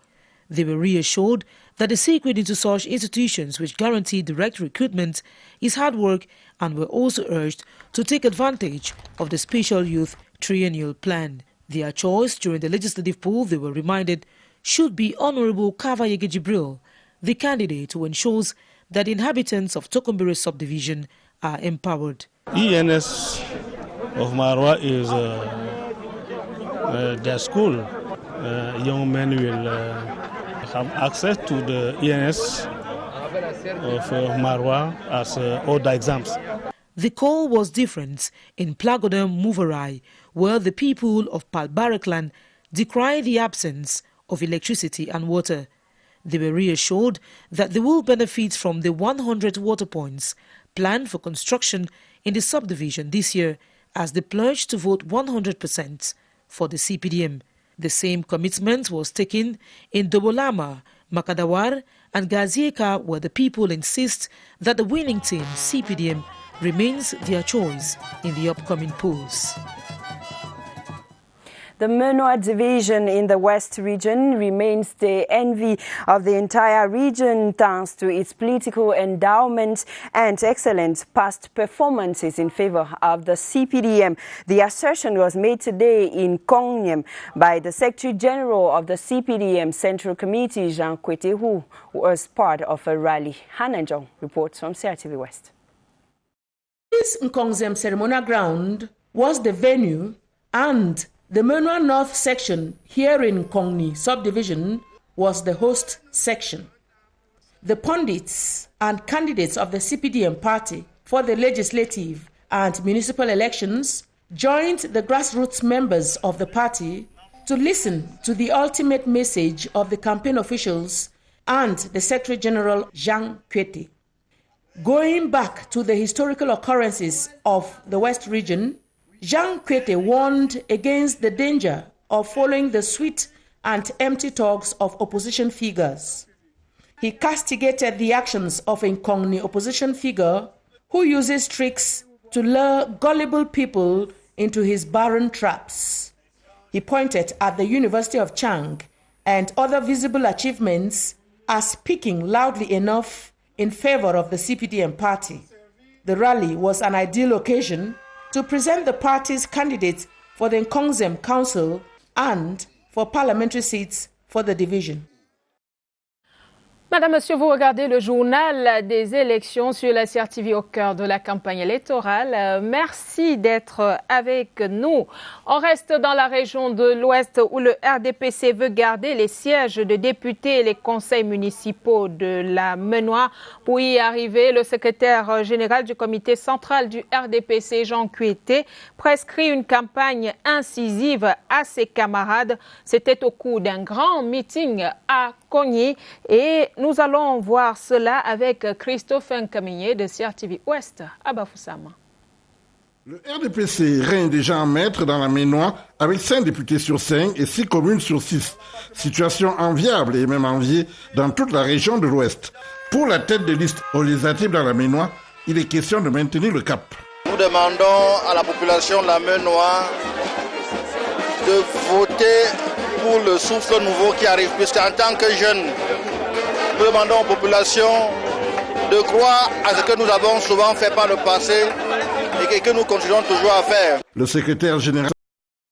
They were reassured that the secret into such institutions which guarantee direct recruitment is hard work, and were also urged to take advantage of the Special Youth Triennial Plan. Their choice during the legislative poll, they were reminded, should be Honorable Kavayege Jibril, the candidate who ensures that inhabitants of Tokomberi subdivision are empowered. ENS of Marwa is their school. Young men will have access to the ENS of Marwa as other exams. The call was different in Plagodem Muvarai, where the people of Palbaraklan decry the absence of electricity and water. They were reassured that they will benefit from the 100 water points planned for construction in the subdivision this year, as they pledged to vote 100% for the CPDM. The same commitment was taken in Dobolama, Makadawar and Gazieka, where the people insist that the winning team, CPDM, remains their choice in the upcoming polls. The Menua division in the West region remains the envy of the entire region thanks to its political endowment and excellent past performances in favor of the CPDM. The assertion was made today in Kongnyem by the Secretary General of the CPDM Central Committee, Jean Kwete, who was part of a rally. Hannah Jong reports from CRTV West. This Nkongzem ceremonial ground was the venue, and the Menua North section here in Kongni subdivision was the host section. The pundits and candidates of the CPDM party for the legislative and municipal elections joined the grassroots members of the party to listen to the ultimate message of the campaign officials and the Secretary General Jean Kwete. Going back to the historical occurrences of the West region, Jean Kwete warned against the danger of following the sweet and empty talks of opposition figures. He castigated the actions of a Nkongni opposition figure who uses tricks to lure gullible people into his barren traps. He pointed at the University of Chang and other visible achievements as speaking loudly enough in favor of the CPDM party. The rally was an ideal occasion to present the party's candidates for the Nkongzem Council and for parliamentary seats for the division. Madame, Monsieur, vous regardez le journal des élections sur la CRTV au cœur de la campagne électorale. Merci d'être avec nous. On reste dans la région de l'Ouest où le RDPC veut garder les sièges de députés et les conseils municipaux de la Menua. Pour y arriver, le secrétaire général du comité central du RDPC, Jean Kwete, prescrit une campagne incisive à ses camarades. C'était au cours d'un grand meeting à Kongni et nous allons voir cela avec Christophe Nkamigné de CRTV Ouest à Bafoussama. Le RDPC règne déjà en maître dans la Menua avec 5 députés sur 5 et 6 communes sur 6. Situation enviable et même enviée dans toute la région de l'Ouest. Pour la tête de liste aux législatives dans la Menua, il est question de maintenir le cap. Nous demandons à la population de la Menua de voter pour le souffle nouveau qui arrive, puisqu'en tant que jeunes, nous demandons aux populations de croire à ce que nous avons souvent fait par le passé et que nous continuons toujours à faire. Le secrétaire général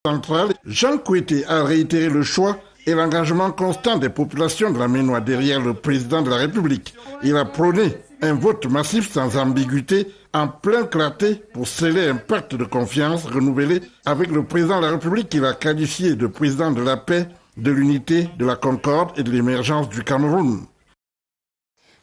central, Jean Kwete, a réitéré le choix et l'engagement constant des populations de la Menua derrière le président de la République. Il a prôné un vote massif sans ambiguïté, en pleine clarté, pour sceller un pacte de confiance renouvelé avec le président de la République qu'il a qualifié de président de la paix, de l'unité, de la concorde et de l'émergence du Cameroun.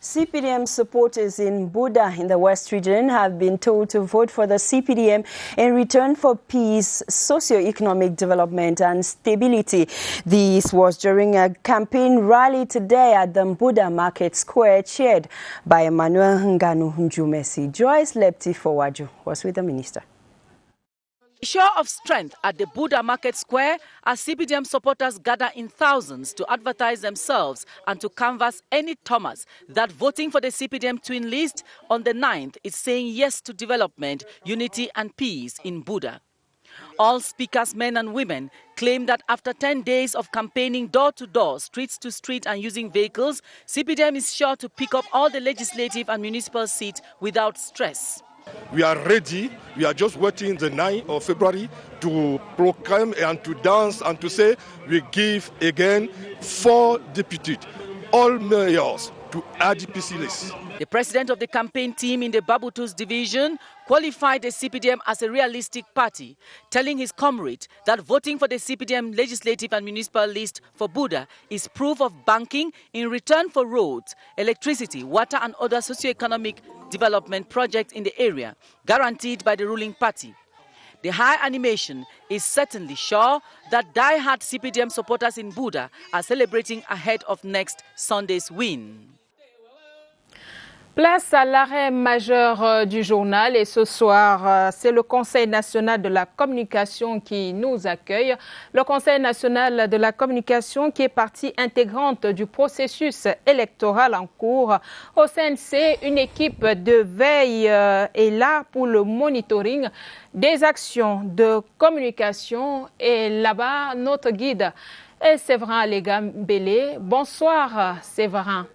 CPDM supporters in Buda in the West region have been told to vote for the CPDM in return for peace, socio-economic development and stability. This was during a campaign rally today at the Buda Market Square chaired by Emmanuel Nganu Njumesi. Joyce Lepti Fowaju was with the minister. Show of strength at the Buda Market Square as CPDM supporters gather in thousands to advertise themselves and to canvass any Thomas that voting for the CPDM twin list on the 9th is saying yes to development, unity and peace in Buda. All speakers, men and women, claim that after 10 days of campaigning door-to-door, street-to-street and using vehicles, CPDM is sure to pick up all the legislative and municipal seats without stress. We are ready. We are just waiting the 9th of February to proclaim and to dance and to say we give again 4 deputies, all mayors to RDPC list. The president of the campaign team in the Babutus division qualified the CPDM as a realistic party, telling his comrade that voting for the CPDM legislative and municipal list for Buda is proof of banking in return for roads, electricity, water and other socio-economic development projects in the area, guaranteed by the ruling party. The high animation is certainly sure that die-hard CPDM supporters in Buda are celebrating ahead of next Sunday's win. Place à l'arrêt majeur du journal et ce soir, c'est le Conseil national de la communication qui nous accueille. Le Conseil national de la communication qui est partie intégrante du processus électoral en cours. Au CNC, une équipe de veille est là pour le monitoring des actions de communication. Et là-bas, notre guide est Séverin Alégambélé. Bonsoir Séverin.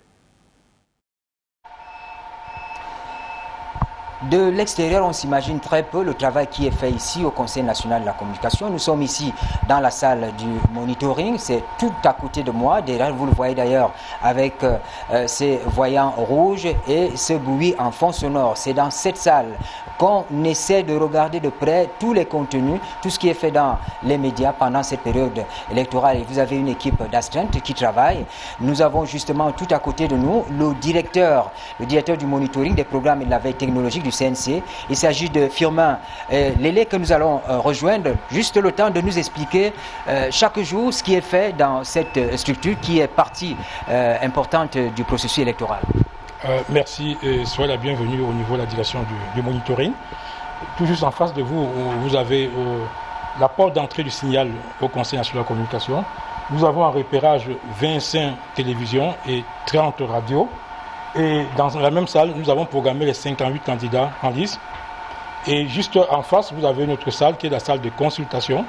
De l'extérieur, on s'imagine très peu le travail qui est fait ici au Conseil national de la communication. Nous sommes ici dans la salle du monitoring, c'est tout à côté de moi. Derrière, vous le voyez d'ailleurs avec ces voyants rouges et ce bruit en fond sonore. C'est dans cette salle qu'on essaie de regarder de près tous les contenus, tout ce qui est fait dans les médias pendant cette période électorale. Et vous avez une équipe d'astreinte qui travaille. Nous avons justement tout à côté de nous le directeur du monitoring des programmes et de la veille technologique du CNC. Il s'agit de Firmin Lélé que nous allons rejoindre, juste le temps de nous expliquer chaque jour ce qui est fait dans cette structure qui est partie importante du processus électoral. Merci et soyez la bienvenue au niveau de la direction du monitoring. Tout juste en face de vous, vous avez la porte d'entrée du signal au Conseil national de la communication. Nous avons en repérage 25 télévisions et 30 radios. Et dans la même salle, nous avons programmé les 58 candidats en liste. Et juste en face, vous avez notre salle qui est la salle de consultation.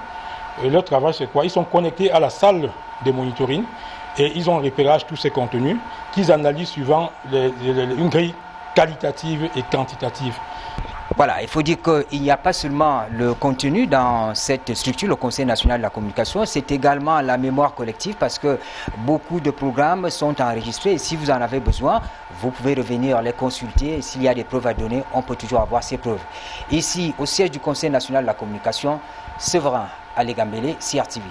Et leur travail, c'est quoi? Ils sont connectés à la salle de monitoring et ils ont en repérage tous ces contenus qu'ils analysent suivant une grille qualitative et quantitative. Voilà, il faut dire qu'il n'y a pas seulement le contenu dans cette structure, le Conseil national de la communication, c'est également la mémoire collective parce que beaucoup de programmes sont enregistrés et si vous en avez besoin, vous pouvez revenir les consulter et s'il y a des preuves à donner, on peut toujours avoir ces preuves. Ici, au siège du Conseil national de la communication, Séverin Alégambélé, CRTV.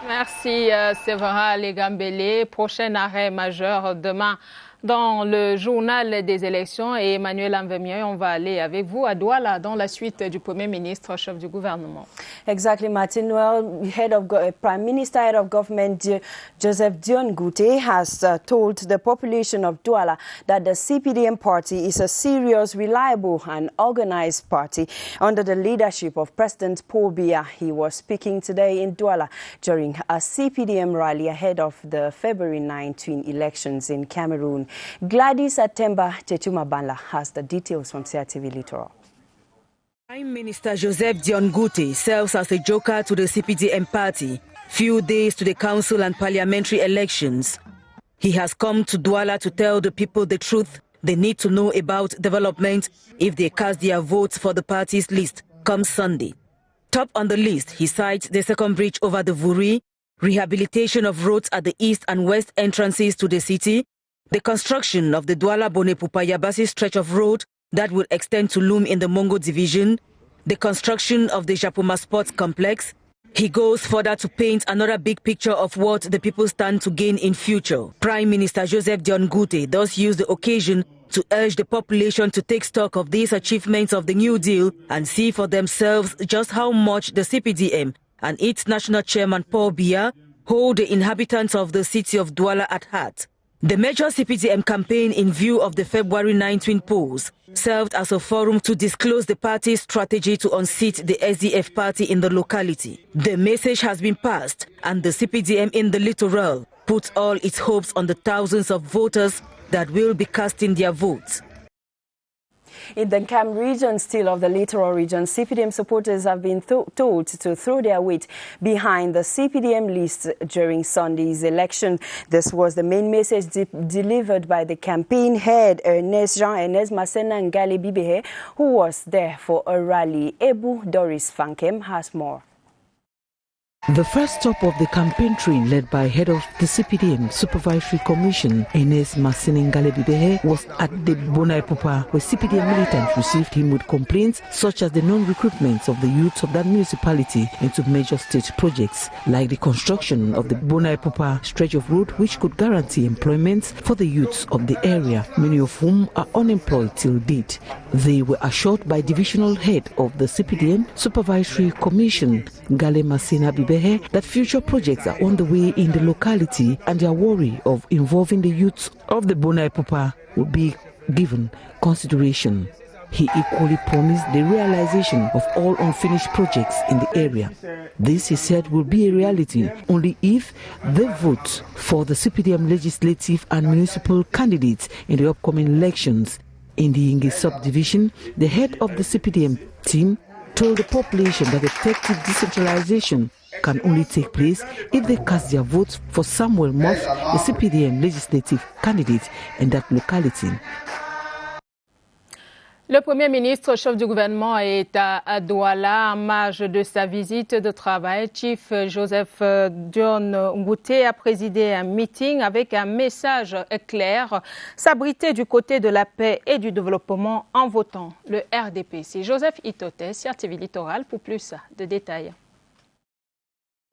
Merci Séverin Alégambélé. Prochain arrêt majeur demain dans le journal des élections. Et Emmanuel Amvemioy, on va aller avec vous à Douala dans la suite du Premier ministre, chef du gouvernement. Exactly, Martin. Well, Prime Minister, Head of Government Joseph Dion Ngute has told the population of Douala that the CPDM party is a serious, reliable and organized party under the leadership of President Paul Biya. He was speaking today in Douala during a CPDM rally ahead of the February 19 elections in Cameroon. Gladys Atemba Tetumabala has the details from CRTV Littoral. Prime Minister Joseph Dion Ngute serves as a joker to the CPDM party, few days to the council and parliamentary elections. He has come to Douala to tell the people the truth they need to know about development if they cast their votes for the party's list come Sunday. Top on the list, he cites the second bridge over the Vuri, rehabilitation of roads at the east and west entrances to the city, the construction of the Douala-Bone-Pupayabasi stretch of road that will extend to Loom in the Mongo division, the construction of the Japoma Sports Complex. He goes further to paint another big picture of what the people stand to gain in future. Prime Minister Joseph Dion Ngute thus used the occasion to urge the population to take stock of these achievements of the New Deal and see for themselves just how much the CPDM and its national chairman Paul Biya hold the inhabitants of the city of Douala at heart. The major CPDM campaign in view of the February 19 polls served as a forum to disclose the party's strategy to unseat the SDF party in the locality. The message has been passed and the CPDM in the littoral puts all its hopes on the thousands of voters that will be casting their votes. In the Cam region, still of the littoral region, CPDM supporters have been told to throw their weight behind the CPDM list during Sunday's election. This was the main message delivered by the campaign head, Jean-Ernest Masena Ngali Bibehe, who was there for a rally. Ebu Doris Fankem has more. The first stop of the campaign train led by head of the CPDM Supervisory Commission, Ines Masina Bibehe, was at the Bonaipopa, where CPDM militants received him with complaints such as the non-recruitment of the youths of that municipality into major state projects, like the construction of the Bonaipopa stretch of road, which could guarantee employment for the youths of the area, many of whom are unemployed till date. They were assured by divisional head of the CPDM Supervisory Commission, Gale Masina Bibehe, that future projects are on the way in the locality and their worry of involving the youths of the Bonaipopa will be given consideration. He equally promised the realization of all unfinished projects in the area. This, he said, will be a reality only if they vote for the CPDM legislative and municipal candidates in the upcoming elections. In the Inge subdivision, the head of the CPDM team told the population that effective decentralization can only take place if they cast their votes for Samuel Moth, the CPDM legislative candidate in that locality. Le Premier ministre, chef du gouvernement, est à Douala en marge de sa visite de travail. Chief Joseph Dione Ngouté a présidé un meeting avec un message clair, s'abriter du côté de la paix et du développement en votant le RDPC. Joseph Itoté, CRTV Littoral, pour plus de détails.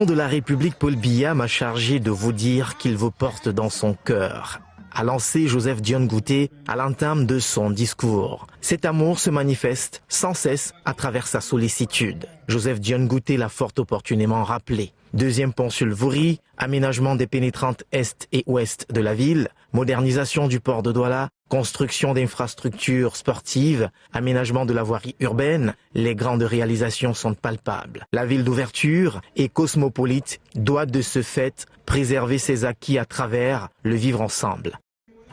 De la République, Paul Biya m'a chargé de vous dire qu'il vous porte dans son cœur, a lancé Joseph Dione Ngouté à l'entame de son discours. Cet amour se manifeste sans cesse à travers sa sollicitude. Joseph Dione Ngouté l'a fort opportunément rappelé. Deuxième pont sur le Vouri, aménagement des pénétrantes est et ouest de la ville, modernisation du port de Douala, construction d'infrastructures sportives, aménagement de la voirie urbaine, les grandes réalisations sont palpables. La ville d'ouverture et cosmopolite doit de ce fait préserver ses acquis à travers le vivre ensemble.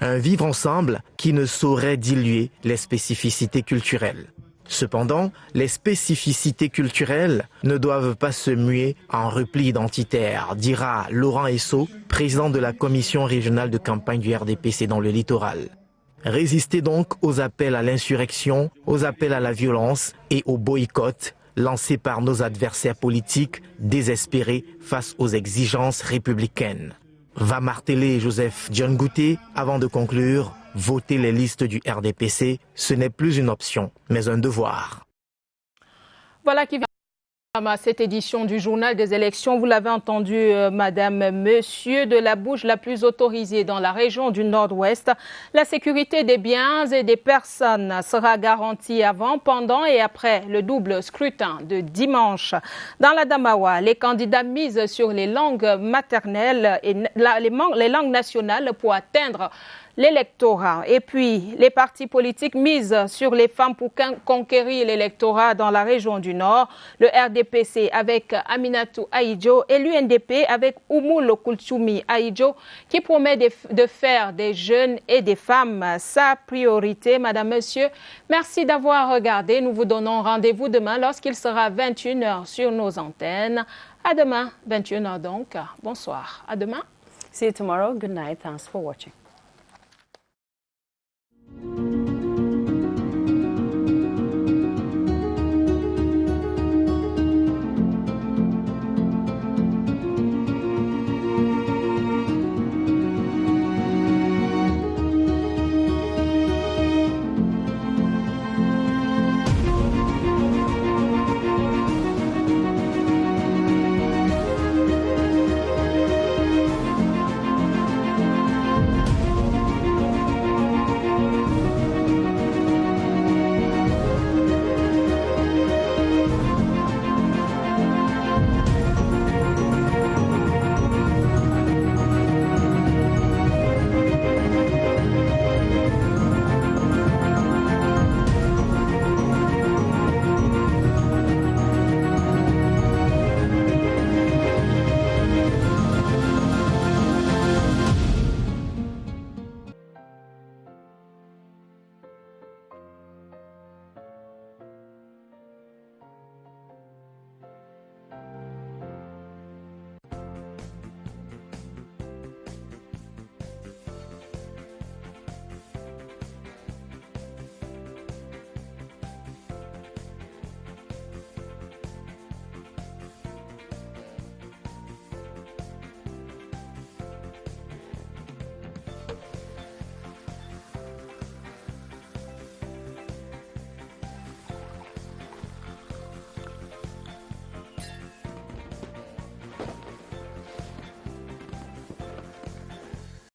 Un vivre ensemble qui ne saurait diluer les spécificités culturelles. Cependant, les spécificités culturelles ne doivent pas se muer en repli identitaire, dira Laurent Esso, président de la commission régionale de campagne du RDPC dans le littoral. Résister donc aux appels à l'insurrection, aux appels à la violence et au boycott lancés par nos adversaires politiques désespérés face aux exigences républicaines. Va marteler Joseph Dione Ngouté avant de conclure. Voter les listes du RDPC, ce n'est plus une option, mais un devoir. Voilà qui vient à cette édition du Journal des élections. Vous l'avez entendu, madame, monsieur, de la bouche la plus autorisée dans la région du Nord-Ouest. La sécurité des biens et des personnes sera garantie avant, pendant et après le double scrutin de dimanche. Dans la Damawa, les candidats misent sur les langues maternelles et les langues nationales pour atteindre l'électorat. Et puis, les partis politiques misent sur les femmes pour conquérir l'électorat dans la région du Nord. Le RDPC avec Aminatou Aïdjo et l'UNDP avec Oumoul Kultsumi Aïdjo qui promet de faire des jeunes et des femmes sa priorité. Madame, monsieur, merci d'avoir regardé. Nous vous donnons rendez-vous demain lorsqu'il sera 21h sur nos antennes. À demain, 21h donc. Bonsoir. À demain. See you tomorrow. Good night. Thanks for watching.